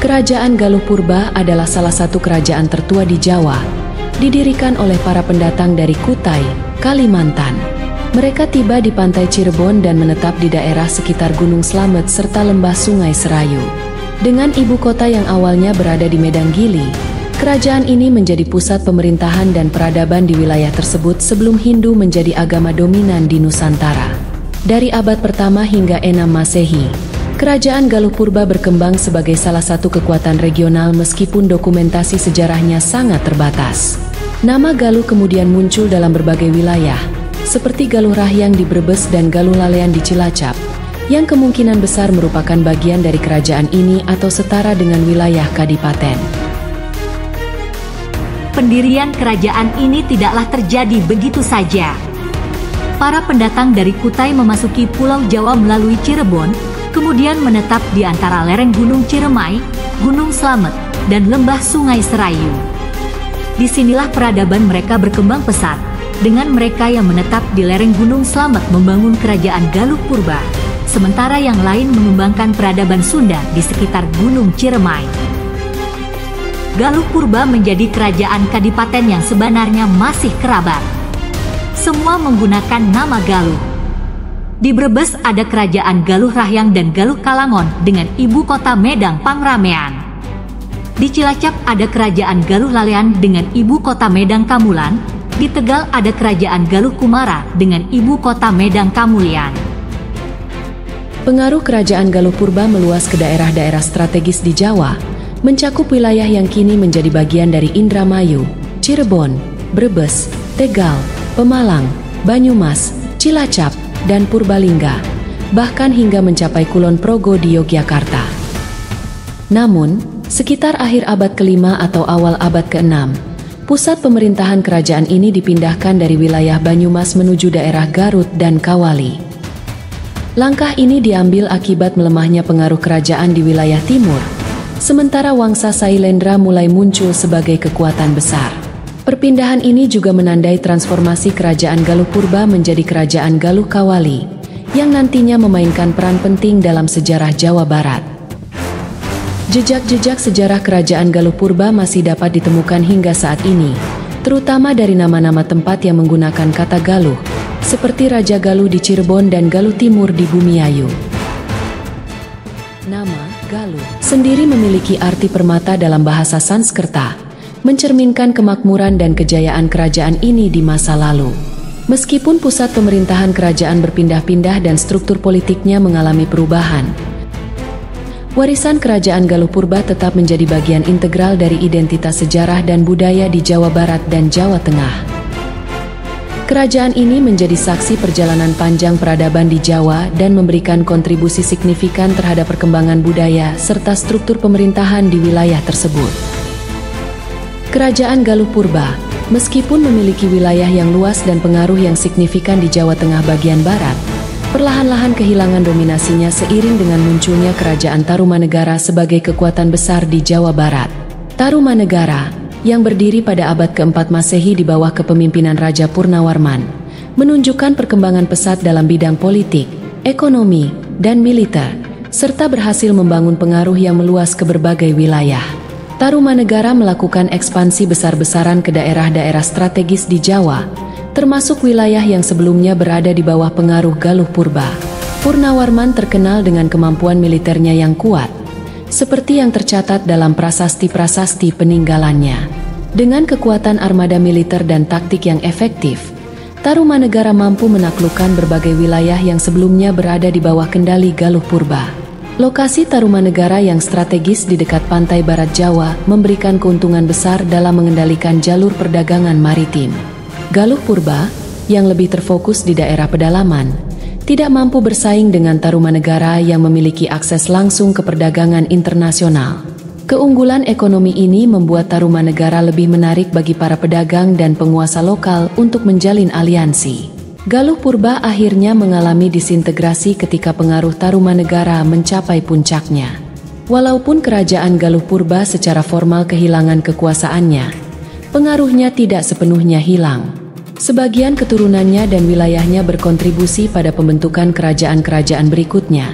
Kerajaan Galuh Purba adalah salah satu kerajaan tertua di Jawa, didirikan oleh para pendatang dari Kutai, Kalimantan. Mereka tiba di pantai Cirebon dan menetap di daerah sekitar Gunung Slamet serta lembah Sungai Serayu. Dengan ibu kota yang awalnya berada di Medan Gili, kerajaan ini menjadi pusat pemerintahan dan peradaban di wilayah tersebut sebelum Hindu menjadi agama dominan di Nusantara. Dari abad pertama hingga 6 Masehi, Kerajaan Galuh Purba berkembang sebagai salah satu kekuatan regional meskipun dokumentasi sejarahnya sangat terbatas. Nama Galuh kemudian muncul dalam berbagai wilayah, seperti Galuh Rahyang di Brebes dan Galuh Lalean di Cilacap, yang kemungkinan besar merupakan bagian dari kerajaan ini atau setara dengan wilayah kadipaten. Pendirian kerajaan ini tidaklah terjadi begitu saja. Para pendatang dari Kutai memasuki Pulau Jawa melalui Cirebon, kemudian menetap di antara lereng Gunung Ciremai, Gunung Slamet, dan lembah Sungai Serayu. Disinilah peradaban mereka berkembang pesat, dengan mereka yang menetap di lereng Gunung Slamet membangun kerajaan Galuh Purba, sementara yang lain mengembangkan peradaban Sunda di sekitar Gunung Ciremai. Galuh Purba menjadi kerajaan kadipaten yang sebenarnya masih kerabat. Semua menggunakan nama Galuh. Di Brebes ada kerajaan Galuh Rahyang dan Galuh Kalangon dengan ibu kota Medang Pangramean. Di Cilacap ada kerajaan Galuh Lalean dengan ibu kota Medang Kamulan. Di Tegal ada kerajaan Galuh Kumara dengan ibu kota Medang Kamulian. Pengaruh kerajaan Galuh Purba meluas ke daerah-daerah strategis di Jawa, mencakup wilayah yang kini menjadi bagian dari Indramayu, Cirebon, Brebes, Tegal, Pemalang, Banyumas, Cilacap, dan Purbalingga, bahkan hingga mencapai Kulon Progo di Yogyakarta. Namun, sekitar akhir abad ke-5 atau awal abad ke-6, pusat pemerintahan kerajaan ini dipindahkan dari wilayah Banyumas menuju daerah Garut dan Kawali. Langkah ini diambil akibat melemahnya pengaruh kerajaan di wilayah timur, sementara Wangsa Sailendra mulai muncul sebagai kekuatan besar. Perpindahan ini juga menandai transformasi kerajaan Galuh Purba menjadi kerajaan Galuh Kawali, yang nantinya memainkan peran penting dalam sejarah Jawa Barat. Jejak-jejak sejarah kerajaan Galuh Purba masih dapat ditemukan hingga saat ini, terutama dari nama-nama tempat yang menggunakan kata Galuh, seperti Raja Galuh di Cirebon dan Galuh Timur di Bumiayu. Nama Galuh sendiri memiliki arti permata dalam bahasa Sanskerta, mencerminkan kemakmuran dan kejayaan kerajaan ini di masa lalu. Meskipun pusat pemerintahan kerajaan berpindah-pindah dan struktur politiknya mengalami perubahan, warisan kerajaan Galuh Purba tetap menjadi bagian integral dari identitas sejarah dan budaya di Jawa Barat dan Jawa Tengah. Kerajaan ini menjadi saksi perjalanan panjang peradaban di Jawa dan memberikan kontribusi signifikan terhadap perkembangan budaya serta struktur pemerintahan di wilayah tersebut. Kerajaan Galuh Purba, meskipun memiliki wilayah yang luas dan pengaruh yang signifikan di Jawa Tengah bagian barat, perlahan-lahan kehilangan dominasinya seiring dengan munculnya Kerajaan Tarumanegara sebagai kekuatan besar di Jawa Barat. Tarumanegara, yang berdiri pada abad ke-4 Masehi di bawah kepemimpinan Raja Purnawarman, menunjukkan perkembangan pesat dalam bidang politik, ekonomi, dan militer, serta berhasil membangun pengaruh yang meluas ke berbagai wilayah. Tarumanegara melakukan ekspansi besar-besaran ke daerah-daerah strategis di Jawa, termasuk wilayah yang sebelumnya berada di bawah pengaruh Galuh Purba. Purnawarman terkenal dengan kemampuan militernya yang kuat, seperti yang tercatat dalam prasasti-prasasti peninggalannya. Dengan kekuatan armada militer dan taktik yang efektif, Tarumanegara mampu menaklukkan berbagai wilayah yang sebelumnya berada di bawah kendali Galuh Purba. Lokasi Tarumanegara yang strategis di dekat pantai barat Jawa memberikan keuntungan besar dalam mengendalikan jalur perdagangan maritim. Galuh Purba, yang lebih terfokus di daerah pedalaman, tidak mampu bersaing dengan Tarumanegara yang memiliki akses langsung ke perdagangan internasional. Keunggulan ekonomi ini membuat Tarumanegara lebih menarik bagi para pedagang dan penguasa lokal untuk menjalin aliansi. Galuh Purba akhirnya mengalami disintegrasi ketika pengaruh Tarumanegara mencapai puncaknya. Walaupun kerajaan Galuh Purba secara formal kehilangan kekuasaannya, pengaruhnya tidak sepenuhnya hilang. Sebagian keturunannya dan wilayahnya berkontribusi pada pembentukan kerajaan-kerajaan berikutnya,